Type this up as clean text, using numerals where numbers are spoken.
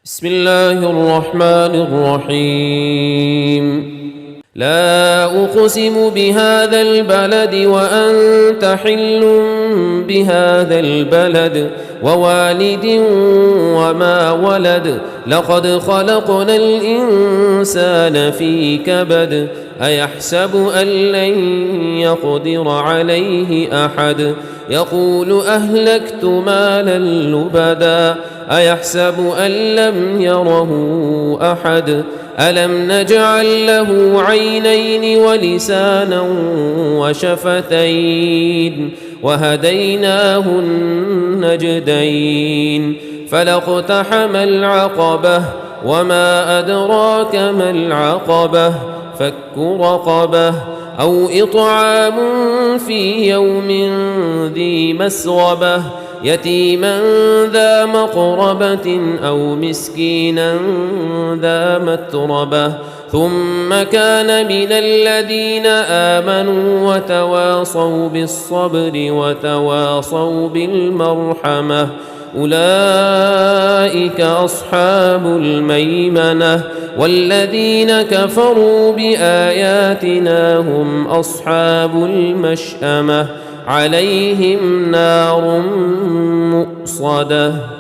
بسم الله الرحمن الرحيم. لا أقسم بهذا البلد وأنت حل بهذا البلد ووالد وما ولد لقد خلقنا الإنسان في كبد أيحسب أن لن يقدر عليه أحد يقول أهلكت مالا لبدا أيحسب أن لم يره أحد ألم نجعل له عينين ولسانا وشفتين وهديناه النجدين فلاقتحم العقبة وما أدراك ما العقبة فك رقبة أو إطعام في يوم ذي مسغبة يتيما ذا مقربة أو مسكينا ذا متربة ثم كان من الذين آمنوا وتواصوا بالصبر وتواصوا بالمرحمة أولئك أصحاب الميمنة والذين كفروا بآياتنا هم أصحاب المشأمة عليهم نار مؤصدة.